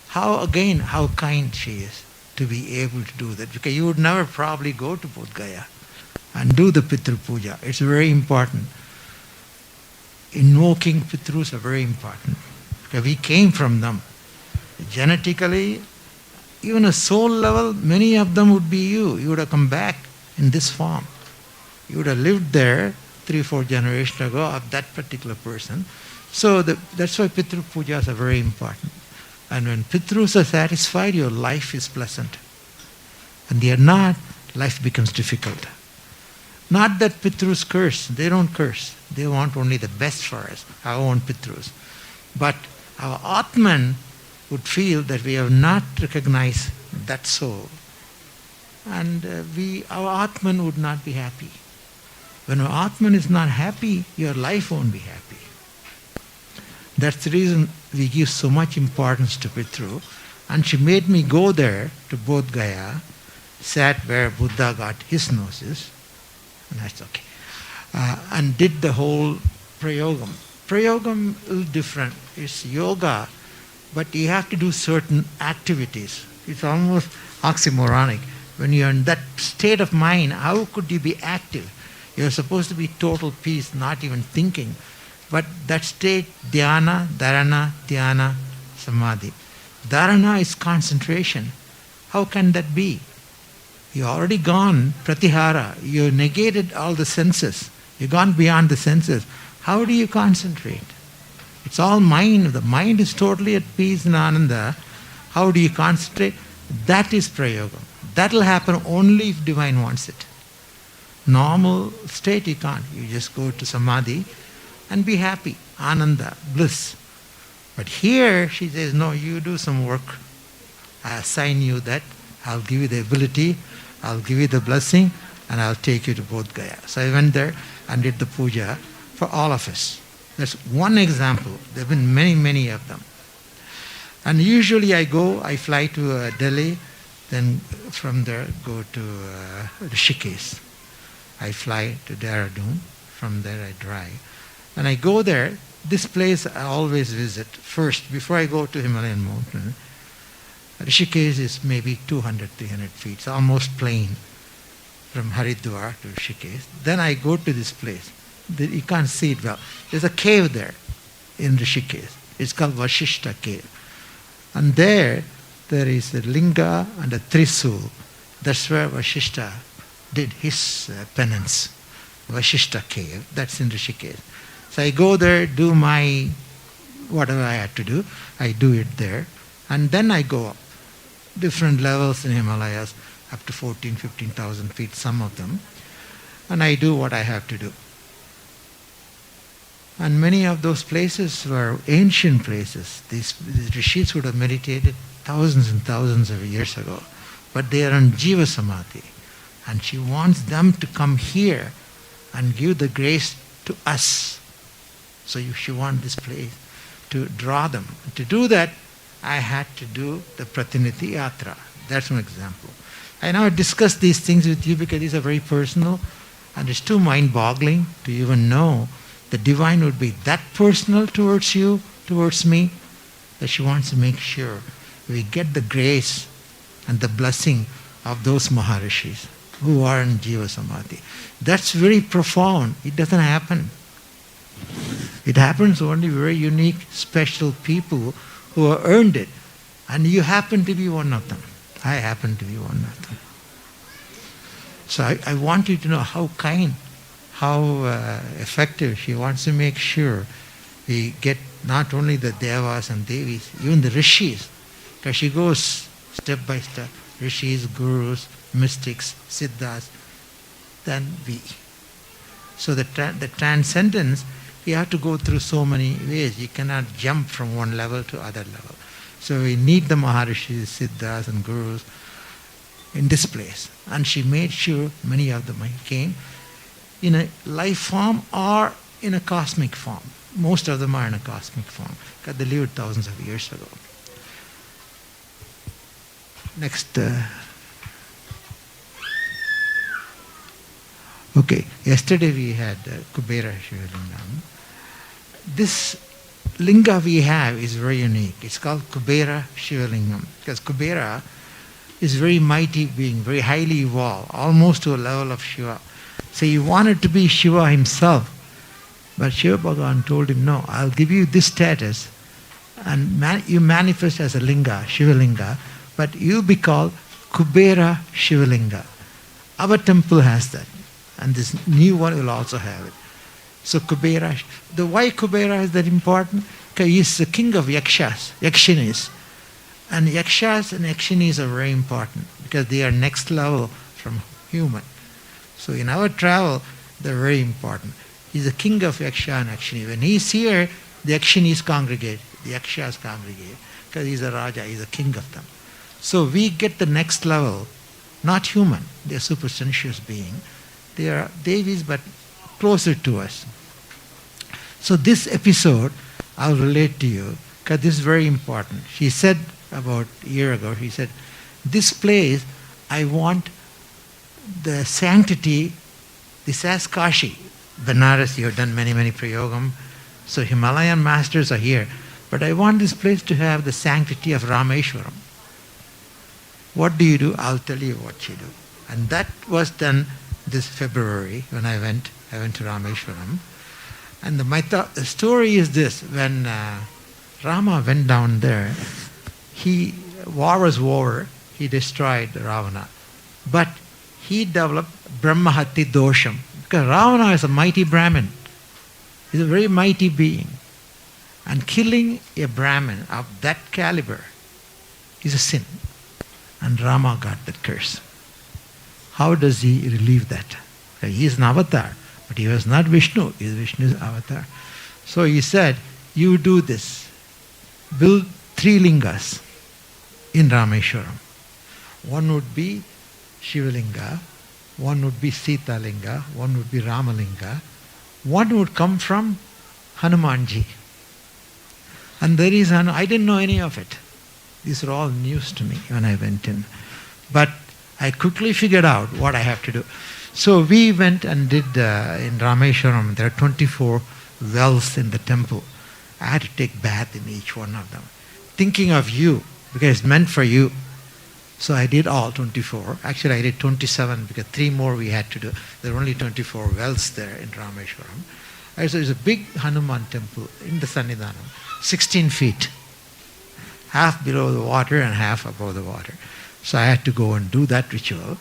D: How kind she is to be able to do that. Because you would never probably go to Bodh Gaya and do the Pitru Puja. It's very important. Invoking Pitrus are very important. Because we came from them. Genetically, even a soul level, many of them would be you. You would have come back in this form. You would have lived there 3-4 generations ago of that particular person. So that's why Pitru Pujas are very important. And when Pitrus are satisfied, your life is pleasant. And they are not, life becomes difficult. Not that Pitrus curse, they don't curse. They want only the best for us, our own Pitrus. But our Atman would feel that we have not recognized that soul. And our Atman would not be happy. When our Atman is not happy, your life won't be happy. That's the reason we give so much importance to Pitru. And she made me go there to Bodh Gaya, sat where Buddha got his gnosis, and that's okay, and did the whole prayogam. Prayogam is different. It's yoga, but you have to do certain activities. It's almost oxymoronic. When you're in that state of mind, how could you be active? You're supposed to be total peace, not even thinking. But that state, dhyana, dharana, dhyana, samadhi. Dharana is concentration. How can that be? You've already gone pratihara. You negated all the senses. You've gone beyond the senses. How do you concentrate? It's all mind. The mind is totally at peace and ananda. How do you concentrate? That is prayogam. That will happen only if divine wants it. Normal state you can't. You just go to samadhi and be happy, ananda, bliss. But here she says, no, you do some work. I assign you that. I'll give you the ability, I'll give you the blessing, and I'll take you to Bodh Gaya. So I went there and did the puja for all of us. That's one example. There have been many, many of them. And usually I fly to Delhi, then from there go to Rishikesh. I fly to Dehradun, from there I drive. When I go there, this place I always visit first, before I go to Himalayan mountain. Rishikesh is maybe 200, 300 feet. It's almost plain from Haridwar to Rishikesh. Then I go to this place. You can't see it well. There's a cave there in Rishikesh. It's called Vashishta cave. And there is a linga and a trisul. That's where Vashishta did his penance. Vashishta cave. That's in Rishikesh. So I go there, do my whatever I had to do. I do it there. And then I go up. Different levels in Himalayas, up to 14,000, 15,000 feet, some of them. And I do what I have to do. And many of those places were ancient places. These rishis would have meditated thousands and thousands of years ago. But they are on Jiva Samadhi. And she wants them to come here and give the grace to us. So she wants this place to draw them. To do that, I had to do the Pratiniti Yatra. That's one example. I now discuss these things with you because these are very personal and it's too mind-boggling to even know the divine would be that personal towards you, towards me, that she wants to make sure we get the grace and the blessing of those Maharishis who are in Jiva Samadhi. That's very profound. It doesn't happen. It happens only very unique, special people who have earned it. And you happen to be one of them. I happen to be one of them. So I want you to know how kind, how effective she wants to make sure we get not only the Devas and Devis, even the Rishis. Because she goes step by step. Rishis, Gurus, mystics, Siddhas, then we. So the transcendence, you have to go through so many ways. You cannot jump from one level to other level. So we need the Maharishis, Siddhas and Gurus. in this place. And she made sure many of them came in a life form or in a cosmic form. Most of them are in a cosmic form because they lived thousands of years ago. Next. Okay, yesterday we had Kubera Shivalingam. This linga we have is very unique. It's called Kubera Shivalingam because Kubera is very mighty being, very highly evolved, almost to a level of Shiva. So he wanted to be Shiva himself, but Shiva Bhagavan told him, no, I'll give you this status and you manifest as a linga, Shivalinga, but you'll be called Kubera Shivalinga. Our temple has that, and this new one will also have it. So Kubera, why Kubera is that important? Because he's the king of Yakshas, Yakshinis. And Yakshas and Yakshinis are very important because they are next level from human. So in our travel, they're very important. He's the king of Yaksha and Yakshini. When he's here, the Yakshinis congregate, the Yakshas congregate, because he's a Raja, he's a king of them. So we get the next level, not human, they're super sensuous being. They are Devis, but closer to us. So this episode, I'll relate to you, because this is very important. She said about a year ago, she said, this place, I want the sanctity, this as Kashi. Benares, you have done many, many prayogam. So Himalayan masters are here. But I want this place to have the sanctity of Rameshwaram. What do you do? I'll tell you what you do. And that was done this February when I went to Rameshwaram. And the story is this: when Rama went down there, war was over, he destroyed Ravana. But he developed Brahmahati dosham. Because Ravana is a mighty Brahmin. He's a very mighty being. And killing a Brahmin of that caliber is a sin. And Rama got that curse. How does he relieve that? He is an avatar, but he was not Vishnu. He is Vishnu's avatar. So he said, you do this. Build 3 lingas in Rameshwaram. One would be Shivalinga, one would be Sita Linga, one would be Ramalinga, one would come from Hanumanji. And there is I didn't know any of it. These are all news to me when I went in. But I quickly figured out what I have to do. So we went and did in Rameshwaram, there are 24 wells in the temple. I had to take bath in each one of them. Thinking of you, because it's meant for you. So I did all 24. Actually, I did 27 because 3 more we had to do. There were only 24 wells there in Rameshwaram. So there's a big Hanuman temple in the Sannidhanam, 16 feet. Half below the water and half above the water. So I had to go and do that ritual.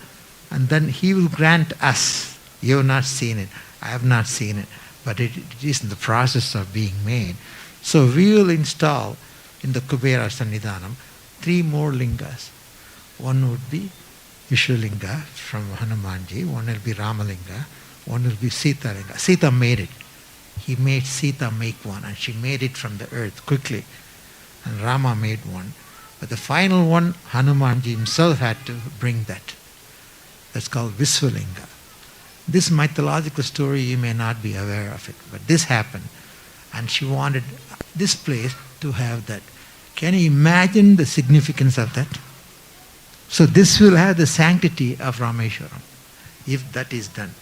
D: And then he will grant us. You have not seen it. I have not seen it. But it is in the process of being made. So we will install in the Kubera Sannidhanam 3 more lingas. One would be Vishwalinga from Hanumanji, one will be Ramalinga, one will be Sita Linga. Sita made it. He made Sita make one, and she made it from the earth quickly. And Rama made one. But the final one, Hanumanji himself had to bring that. That's called Visvalinga. This mythological story, you may not be aware of it, but this happened. And she wanted this place to have that. Can you imagine the significance of that? So this will have the sanctity of Rameshwaram, if that is done.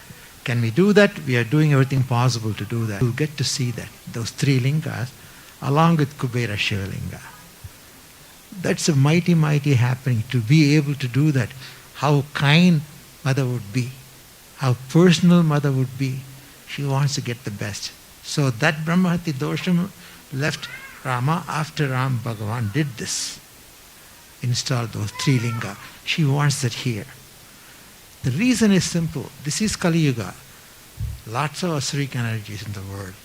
D: Can we do that? We are doing everything possible to do that. We'll get to see that, those 3 lingas, along with Kubera Shivalinga. That's a mighty, mighty happening, to be able to do that. How kind Mother would be, how personal Mother would be. She wants to get the best. So that Brahmahati Dosham left Rama after Ram Bhagavan did this. Installed those 3 linga. She wants that here. The reason is simple. This is Kali Yuga. Lots of Asuric energies in the world.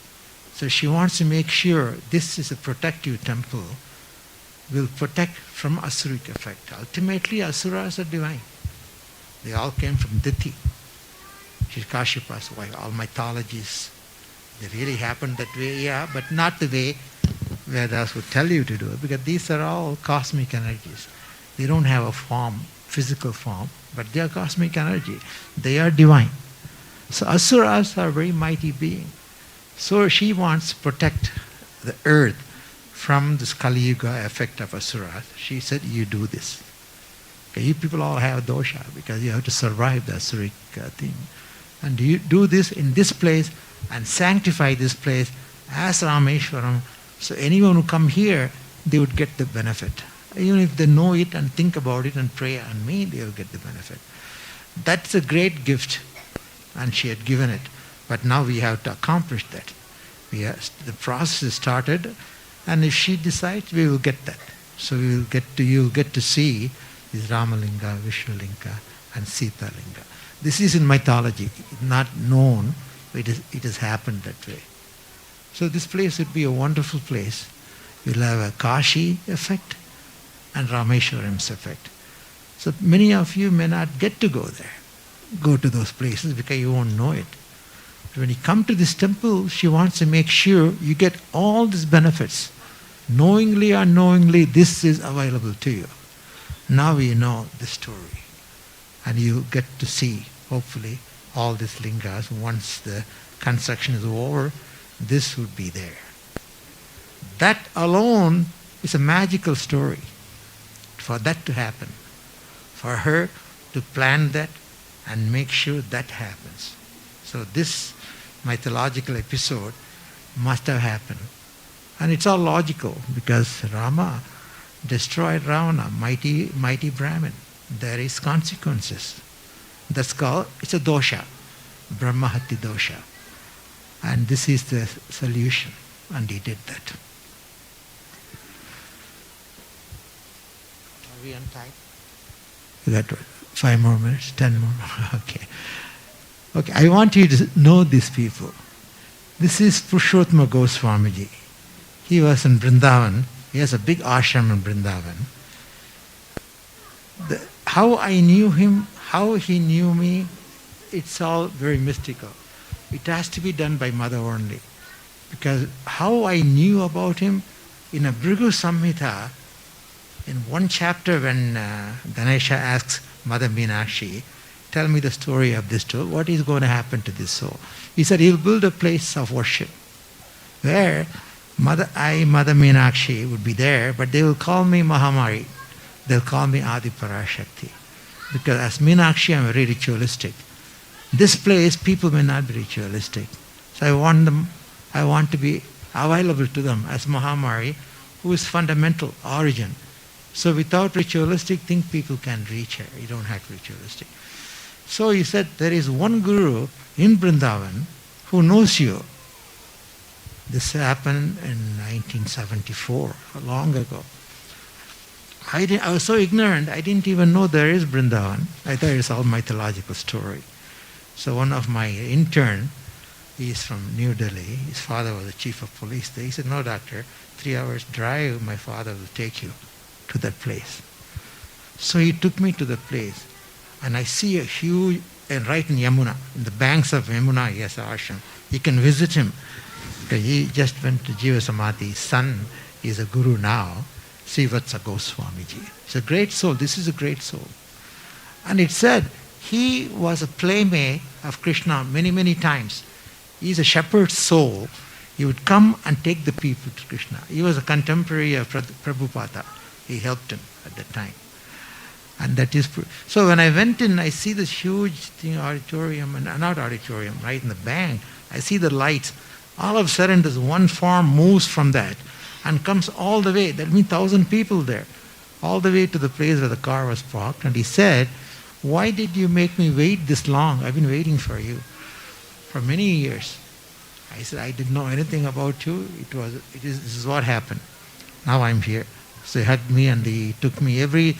D: So she wants to make sure this is a protective temple, will protect from Asuric effect. Ultimately, Asuras are divine. They all came from Diti. She's Kashyap's wife. All mythologies, they really happened that way, yeah, but not the way Vedas would tell you to do it, because these are all cosmic energies. They don't have a form physical form, but they are cosmic energy. They are divine. So asuras are very mighty beings. So she wants to protect the earth from this Kali Yuga effect of asuras. She said, you do this. Okay, you people all have dosha because you have to survive the asuric thing. And you do this in this place and sanctify this place as Rameshwaram. So anyone who come here, they would get the benefit. Even if they know it and think about it and pray on me, they will get the benefit. That's a great gift. And she had given it. But now we have to accomplish that. The process is started, and if she decides, we will get that. So you will get to see this Ramalinga, Vishnulinga, and Sita Linga. This is in mythology, not known, but it has happened that way. So this place would be a wonderful place. We'll have a Kashi effect and Rameshwaram's effect. So many of you may not get to go to those places because you won't know it. When you come to this temple, she wants to make sure you get all these benefits. Knowingly or unknowingly, this is available to you. Now you know the story. And you get to see, hopefully, all these lingas. Once the construction is over, this would be there. That alone is a magical story. For that to happen, for her to plan that and make sure that happens. So this mythological episode must have happened. And it's all logical because Rama destroyed Ravana, mighty Brahmin. There is consequences. That's called, it's a dosha, Brahmahati dosha. And this is the solution. And he did that. Are we on time? You got 5 more minutes, 10 more? Okay. Okay, I want you to know these people. This is Purushottama Goswamiji. He was in Vrindavan. He has a big ashram in Vrindavan. How I knew him, how he knew me, it's all very mystical. It has to be done by Mother only. Because how I knew about him, in a Bhrigu Samhita, in one chapter when Ganesha asks Mother Meenakshi, tell me the story of this soul, what is going to happen to this soul? He said, he'll build a place of worship where Mother Meenakshi would be there, but they will call me Mahamari. They'll call me Adi Parashakthi. Because as Meenakshi, I'm very ritualistic. This place, people may not be ritualistic. So I want to be available to them as Mahamari, who is fundamental, origin. So without ritualistic thing, people can reach her. You don't have ritualistic. So he said, there is one guru in Vrindavan who knows you. This happened in 1974, long ago. I was so ignorant, I didn't even know there is Vrindavan. I thought it's all mythological story. So one of my intern, he is from New Delhi, his father was the chief of police there. He said, no doctor, 3 hours drive, my father will take you to that place. So he took me to the place, and I see a huge, and right in Yamuna, in the banks of Yamuna, he has an ashram. You can visit him, because he just went to Jiva Samadhi. His son is a guru now, Srivatsa Goswamiji. It's a great soul. This is a great soul. And it said, he was a playmate of Krishna many, many times. He's a shepherd's soul. He would come and take the people to Krishna. He was a contemporary of Prabhupada. He helped him at that time. And that is, so when I went in, I see this huge thing, auditorium, and not auditorium, right in the bank. I see the lights. All of a sudden, this one form moves from that and comes all the way. That means 1,000 people there, all the way to the place where the car was parked. And he said, why did you make me wait this long? I've been waiting for you for many years. I said, I didn't know anything about you. This is what happened. Now I'm here. So he hugged me and he took me every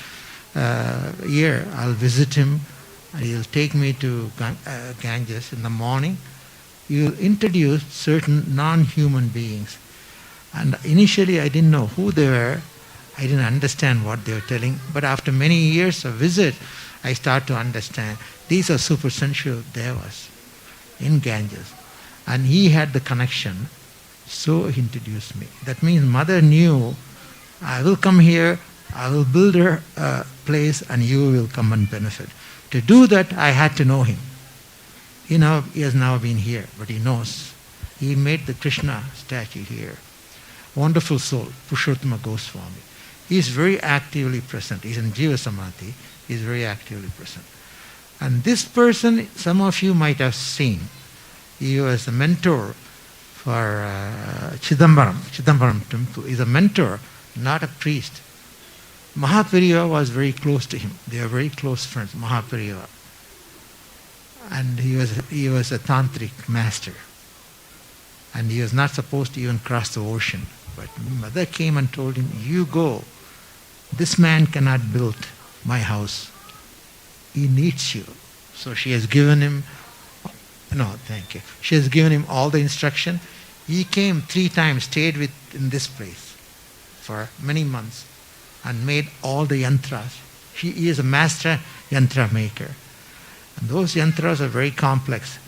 D: year. I'll visit him and he'll take me to Ganges in the morning. He'll introduce certain non-human beings. And initially I didn't know who they were. I didn't understand what they were telling. But after many years of visit, I start to understand. These are super sensual devas in Ganges. And he had the connection. So he introduced me. That means Mother knew, I will come here I will build a place and you will come and benefit. To do that, I had to know him. He has now been here, but he knows. He made the Krishna statue here. Wonderful soul, Purushottama Goswami. He is very actively present. He's in Jiva Samadhi. He is very actively present. And this person, some of you might have seen. He was a mentor for Chidambaram temple. He's a mentor, not a priest. Mahaperiyava was very close to him. They are very close friends, Mahaperiyava. And he was a tantric master. And he was not supposed to even cross the ocean. But mother came and told him, you go. This man cannot build my house. He needs you. So she has given him, thank you. She has given him all the instruction. He came 3 times, stayed in this place for many months and made all the yantras. He is a master yantra maker. And those yantras are very complex.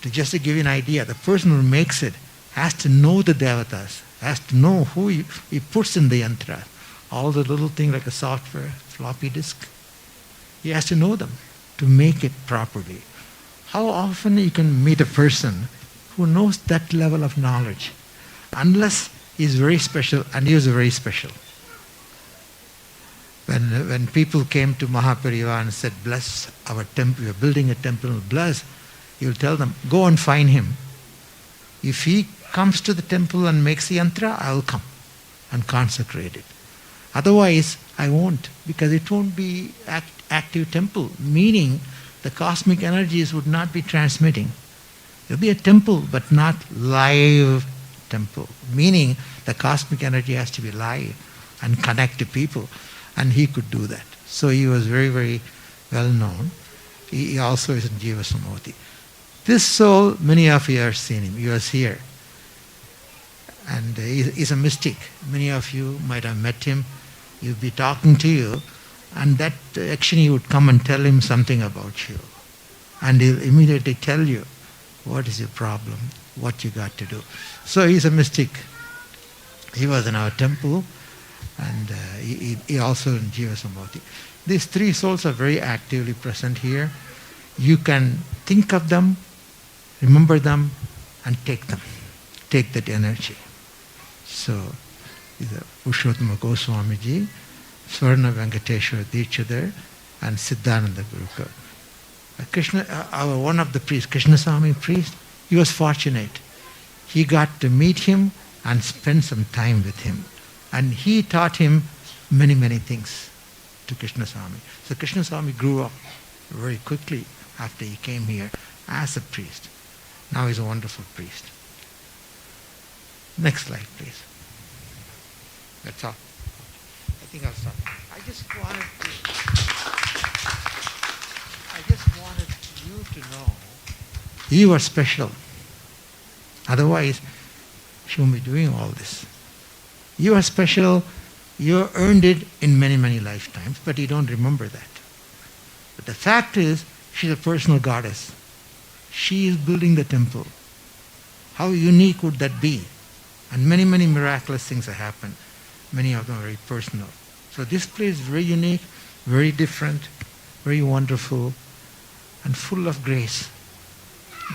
D: Just to give you an idea, the person who makes it has to know the devatas, has to know who he puts in the yantra. All the little things like a software, floppy disk. He has to know them to make it properly. How often you can meet a person who knows that level of knowledge? Unless he is very special, and he was very special. When people came to Mahaperiyava and said, bless our temple, we are building a temple, bless, he will tell them, go and find him. If he comes to the temple and makes the yantra, I will come and consecrate it. Otherwise, I won't, because it won't be active temple, meaning the cosmic energies would not be transmitting. It will be a temple, but not live temple, meaning the cosmic energy has to be live and connect to people. And he could do that. So he was very, very well known. He also is in Jiva Samadhi. This soul, many of you have seen him. He was here. And he's a mystic. Many of you might have met him. He'll be talking to you. And that action, you would come and tell him something about you. And he'll immediately tell you what is your problem, what you got to do. So he's a mystic. He was in our temple. And he also in Jiva Samadhi. These 3 souls are very actively present here. You can think of them, remember them, and take them. Take that energy. So, Purushottama Goswamiji, Swarna Venkateshwara Deechadar, and Siddhananda Gurukar. One of the priests, Krishnaswamy priest, he was fortunate. He got to meet him and spend some time with him. And he taught him many, many things to Krishnaswamy. So Krishnaswamy grew up very quickly after he came here as a priest. Now he's a wonderful priest. Next slide, please. That's all. I think I'll stop. I just wanted you to know you are special. Otherwise, she won't be doing all this. You are special, you earned it in many, many lifetimes, but you don't remember that. But the fact is, she's a personal goddess. She is building the temple. How unique would that be? And many, many miraculous things have happened. Many of them are very personal. So this place is very unique, very different, very wonderful, and full of grace.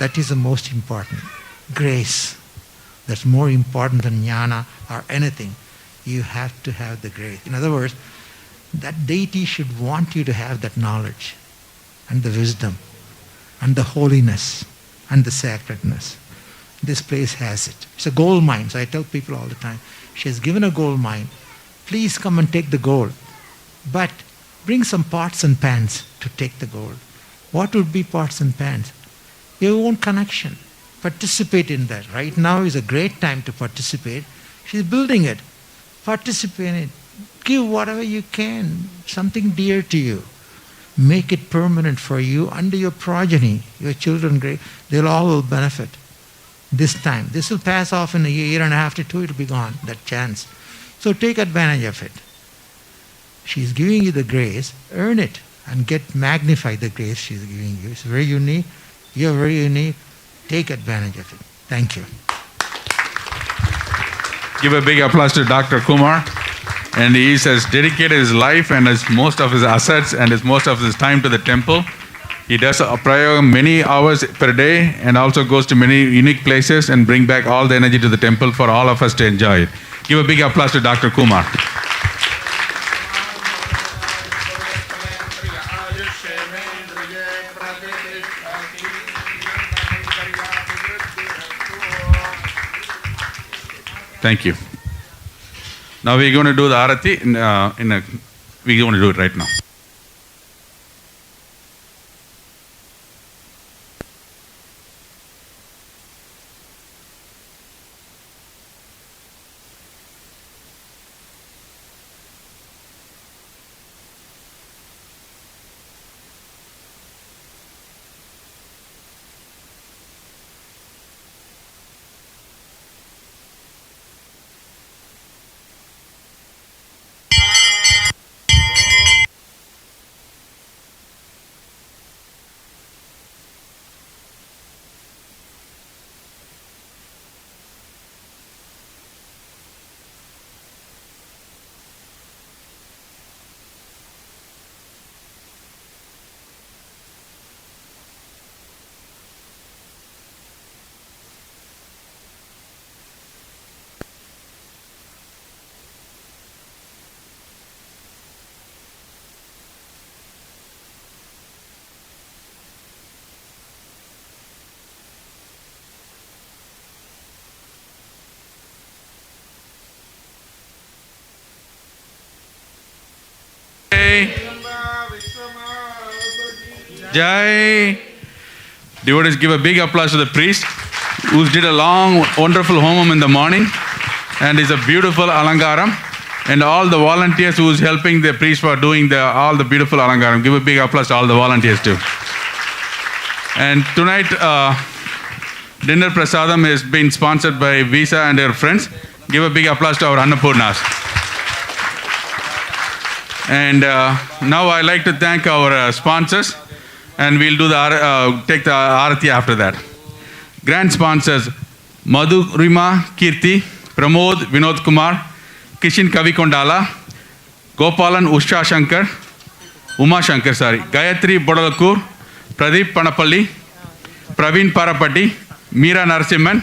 D: That is the most important. Grace. That's more important than jnana or anything. You have to have the grace. In other words, that deity should want you to have that knowledge and the wisdom and the holiness and the sacredness. This place has it. It's a gold mine. So I tell people all the time, she has given a gold mine. Please come and take the gold. But bring some pots and pans to take the gold. What would be pots and pans? Your own connection. Participate in that. Right now is a great time to participate. She's building it. Participate in it. Give whatever you can, something dear to you. Make it permanent for you and your progeny, your children, they'll all will benefit. This time. This will pass off in a year and a half to 2, it will be gone, that chance. So take advantage of it. She's giving you the grace, earn it, and magnify the grace she's giving you. It's very unique. You're very unique. Take advantage of it. Thank you.
C: Give a big applause to Dr. Kumar. And he has dedicated his life and his most of his assets and his most of his time to the temple. He does a prayer many hours per day and also goes to many unique places and bring back all the energy to the temple for all of us to enjoy it. Give a big applause to Dr. Kumar. Thank you. Now we're going to do the Arati we're going to do it right now. Jai. Devotees, give a big applause to the priest who did a long, wonderful homam in the morning and is a beautiful Alankaram, and all the volunteers who is helping the priest for doing all the beautiful Alankaram. Give a big applause to all the volunteers too. And tonight, dinner prasadam has been sponsored by Visa and her friends. Give a big applause to our Annapurnas. And now I'd like to thank our sponsors, and we'll do take the Arati after that. Grand sponsors: Madhurima Kirti, Pramod Vinod Kumar, Kishin Kavi Kondala, Gopalan Usha Shankar, Uma Shankar, Gayatri Bodalakur, Pradeep Panapalli, Praveen Parapati, Meera Narasimhan,